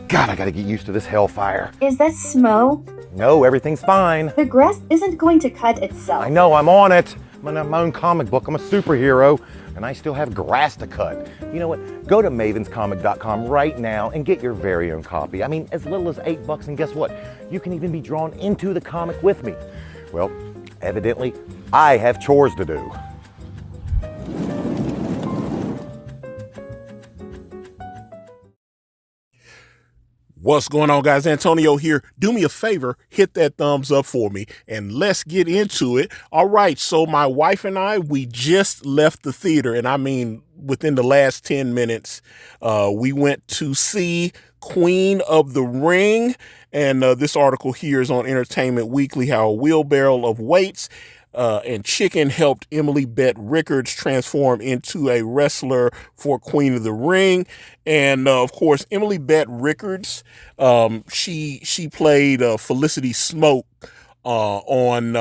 God, I gotta get used to this hellfire. Is that smoke? No, everything's fine. The grass isn't going to cut itself. I know, I'm on it. I'm in my own comic book. I'm a superhero, and I still have grass to cut. You know what? Go to mavenscomic.com right now and get your very own copy. I mean, as little as $8, and guess what? You can even be drawn into the comic with me. Well, evidently, I have chores to do. What's going on, guys? Antonio here. Do me a favor, hit that thumbs up for me, and let's get into it. All right, so my wife and I, we just left the theater, and I mean, within the last 10 minutes, we went to see Queen of the Ring, and this article here is on Entertainment Weekly, how a wheelbarrow of weights and chicken helped Emily Bett Rickards transform into a wrestler for Queen of the Ring. And of course, Emily Bett Rickards, she played Felicity Smoke on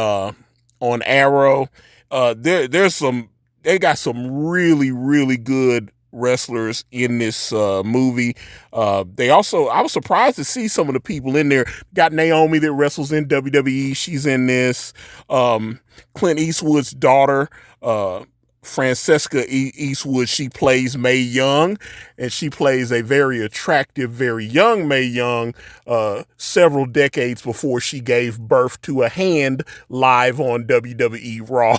Arrow. They got some really good wrestlers in this movie. I was surprised to see some of the people in there. Got Naomi that wrestles in WWE. She's in this. Clint Eastwood's daughter, Francesca Eastwood, she plays Mae Young, and she plays a very attractive, very young Mae Young, several decades before she gave birth to a hand live on WWE Raw.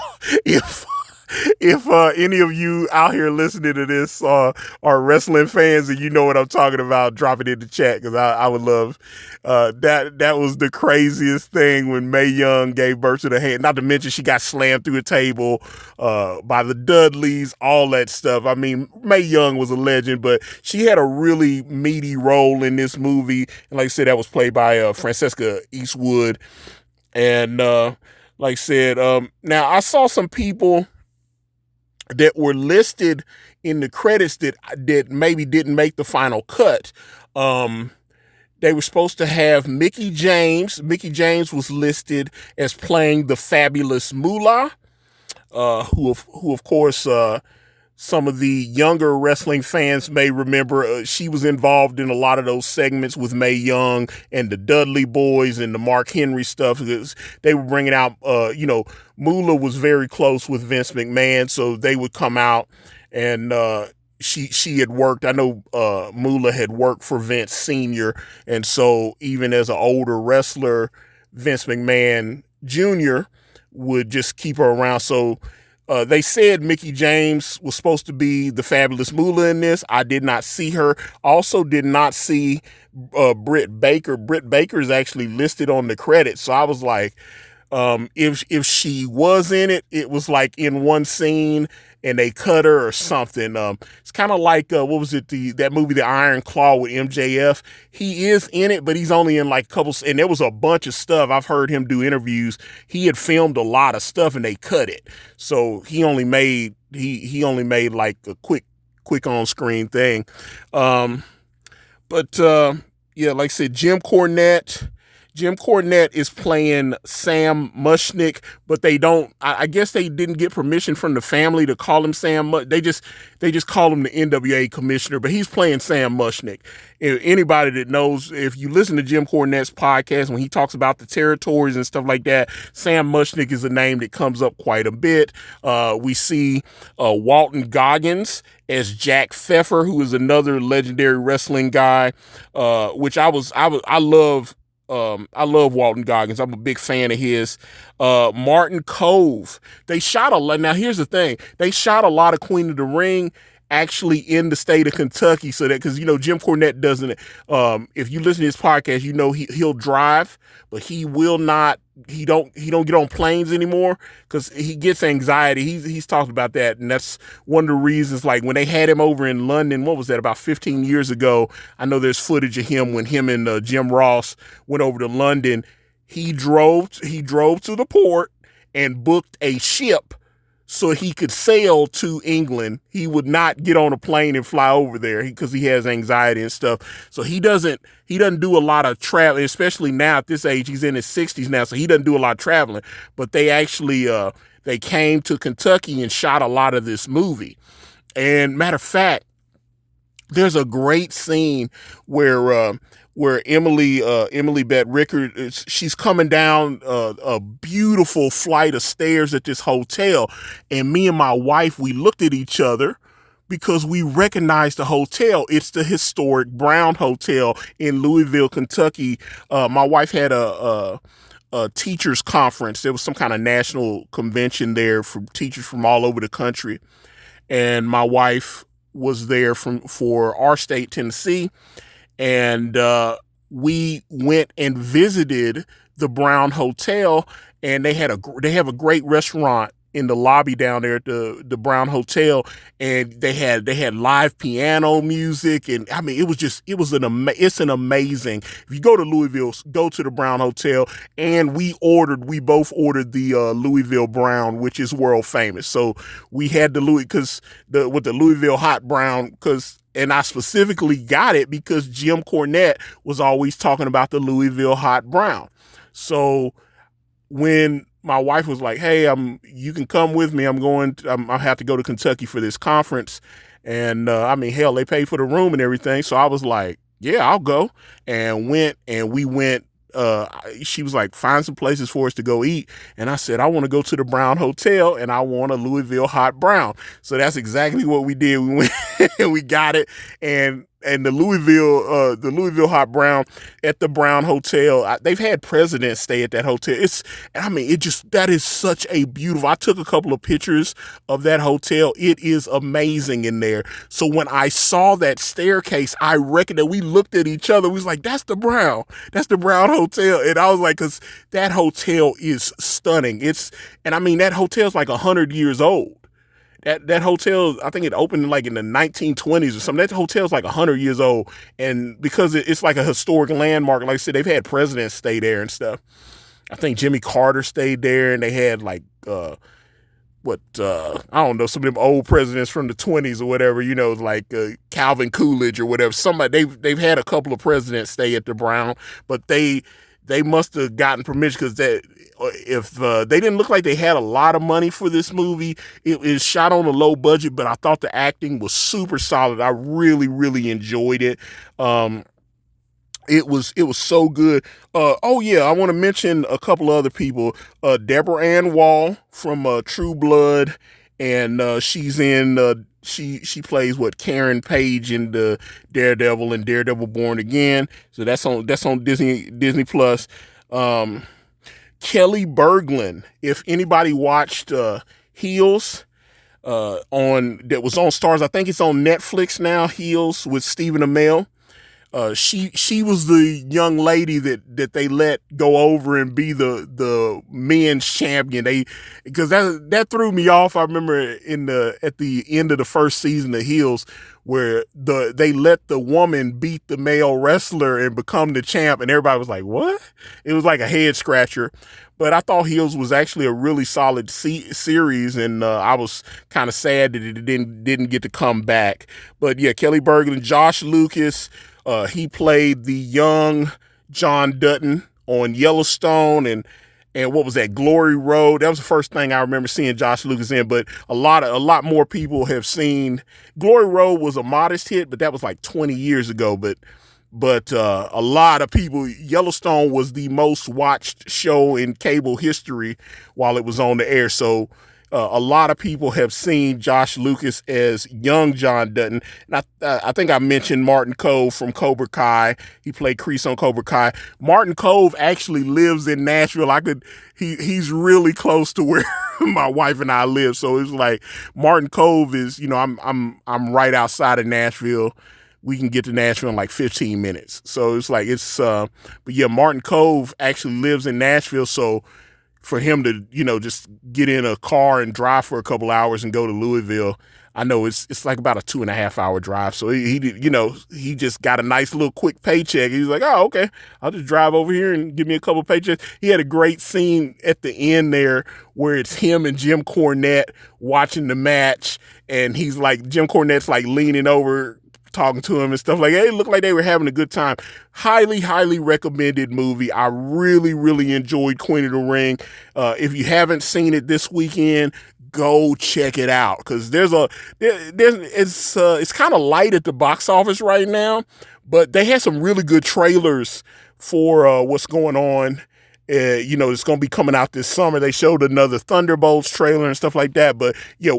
If any of you out here listening to this are wrestling fans and you know what I'm talking about, drop it in the chat, because I would love that was the craziest thing when Mae Young gave birth to the hand. Not to mention she got slammed through a table by the Dudleys, all that stuff. I mean, Mae Young was a legend, but she had a really meaty role in this movie. And like I said, that was played by Francesca Eastwood. And like I said, now I saw some people that were listed in the credits that maybe didn't make the final cut. They were supposed to have Mickie James. Mickie James was listed as playing the fabulous Moolah, who of course, some of the younger wrestling fans may remember. She was involved in a lot of those segments with Mae Young and the Dudley Boys and the Mark Henry stuff. They were bringing out, Moolah was very close with Vince McMahon, so they would come out and she had worked. I know Moolah had worked for Vince Sr., and so even as an older wrestler, Vince McMahon Jr. would just keep her around. So they said Mickie James was supposed to be the fabulous Moolah in this. I did not see her. Also did not see Britt Baker. Britt Baker is actually listed on the credits. So I was like, if she was in it, it was like in one scene and they cut her or something. It's kind of like, what was it? That movie, The Iron Claw with MJF. He is in it, but he's only in like a couple, and there was a bunch of stuff. I've heard him do interviews. He had filmed a lot of stuff and they cut it. So he only made like a quick on screen thing. Yeah, like I said, Jim Cornette is playing Sam Mushnick, but I guess they didn't get permission from the family to call him Sam. They just call him the NWA commissioner, but he's playing Sam Mushnick. If anybody that knows, if you listen to Jim Cornette's podcast, when he talks about the territories and stuff like that, Sam Mushnick is a name that comes up quite a bit. We see Walton Goggins as Jack Pfeffer, who is another legendary wrestling guy, which I love. I love Walton Goggins. I'm a big fan of his. Martin Cove. They shot a lot. Now, here's the thing. They shot a lot of Queen of the Ring actually in the state of Kentucky, so that, because Jim Cornette doesn't, if you listen to his podcast, he'll drive, but he will not, he don't get on planes anymore because he gets anxiety. He's talked about that, and that's one of the reasons, like when they had him over in London, what was that, about 15 years ago? I know there's footage of him when him and Jim Ross went over to London. He drove to the port and booked a ship so he could sail to England. He would not get on a plane and fly over there because he has anxiety and stuff. So he doesn't do a lot of travel, especially now at this age. He's in his 60s now, so he doesn't do a lot of traveling. But they actually they came to Kentucky and shot a lot of this movie. And matter of fact, There's a great scene where Emily Bett Rickards, she's coming down a beautiful flight of stairs at this hotel, and me and my wife, we looked at each other because we recognized the hotel. It's the historic Brown Hotel in Louisville, Kentucky. My wife had a teachers conference. There was some kind of national convention there for teachers from all over the country, and my wife was there for our state, Tennessee, and we went and visited the Brown Hotel, and they have a great restaurant in the lobby down there at the Brown Hotel, and they had live piano music, and I mean it's an amazing. If you go to Louisville, go to the Brown Hotel, and we both ordered the Louisville Brown, which is world famous. So we had the Louisville hot brown and I specifically got it because Jim Cornette was always talking about the Louisville hot brown. So when my wife was like, "Hey, you can come with me. I have to go to Kentucky for this conference," and hell, they paid for the room and everything. So I was like, "Yeah, I'll go," and we went. She was like, "Find some places for us to go eat," and I said, "I want to go to the Brown Hotel and I want a Louisville hot brown." So that's exactly what we did. We went and we got it, and the Louisville hot brown at the Brown Hotel. They've had presidents stay at that hotel. That is such a beautiful. I took a couple of pictures of that hotel. It is amazing in there. So when I saw that staircase, I reckoned that we looked at each other. We was like, "That's the Brown Hotel." And I was like, "Cause that hotel is stunning." That hotel's like 100 years old. That hotel, I think it opened like in the 1920s or something. That hotel's like 100 years old. And because it's like a historic landmark, like I said, they've had presidents stay there and stuff. I think Jimmy Carter stayed there, and they had like, I don't know, some of them old presidents from the 20s or whatever, like Calvin Coolidge or whatever. They've had a couple of presidents stay at the Brown, but they must have gotten permission because if they didn't look like they had a lot of money for this movie. It is shot on a low budget, but I thought the acting was super solid. I really, really enjoyed it. It was so good. I want to mention a couple of other people. Deborah Ann Wall from True Blood, and she's in she plays Karen Page in the Daredevil and Daredevil Born Again. So that's on Disney Plus. Kelly Berglund, if anybody watched Heels that was on Stars, I think it's on Netflix now, Heels with Stephen Amell. She was the young lady that they let go over and be the men's champion. Because that threw me off. I remember at the end of the first season of Heels, where they let the woman beat the male wrestler and become the champ, and everybody was like, "What?" It was like a head scratcher. But I thought Heels was actually a really solid series, and I was kind of sad that it didn't get to come back. But yeah, Kelly Berglund, Josh Lucas. He played the young John Dutton on Yellowstone and what was that, Glory Road. That was the first thing I remember seeing Josh Lucas in, but a lot more people have seen. Glory Road was a modest hit, but that was like 20 years ago. But a lot of people, Yellowstone was the most watched show in cable history while it was on the air. So a lot of people have seen Josh Lucas as young John Dutton. And I think I mentioned Martin Kove from Cobra Kai. He played Kreese on Cobra Kai. Martin Kove actually lives in Nashville. He's really close to where my wife and I live. So it's like Martin Kove is, I'm right outside of Nashville. We can get to Nashville in like 15 minutes. So it's like, but yeah, Martin Kove actually lives in Nashville. So for him to, just get in a car and drive for a couple hours and go to Louisville, I know it's like about a 2.5 hour drive. So he just got a nice little quick paycheck. He's like, "Oh, okay, I'll just drive over here and give me a couple paychecks." He had a great scene at the end there where it's him and Jim Cornette watching the match. And he's like, Jim Cornette's like leaning over, talking to him and stuff like that. It looked like they were having a good time. Highly, highly recommended movie. I really, really enjoyed Queen of the Ring. If you haven't seen it this weekend, go check it out, because it's kind of light at the box office right now, but they had some really good trailers for what's going on. It's going to be coming out this summer. They showed another Thunderbolts trailer and stuff like that. But,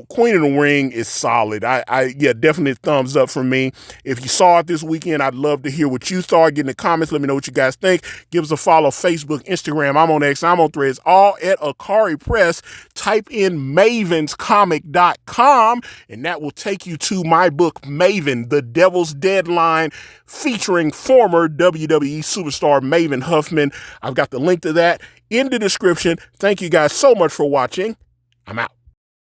Queen of the Ring is solid. Definitely thumbs up for me. If you saw it this weekend, I'd love to hear what you thought. Get in the comments. Let me know what you guys think. Give us a follow. Facebook, Instagram. I'm on X. I'm on Threads. All at Ikari Press. Type in mavenscomic.com, and that will take you to my book, Maven, The Devil's Deadline, featuring former WWE superstar Maven Huffman. I've got the link to that in the description. Thank you guys so much for watching. I'm out.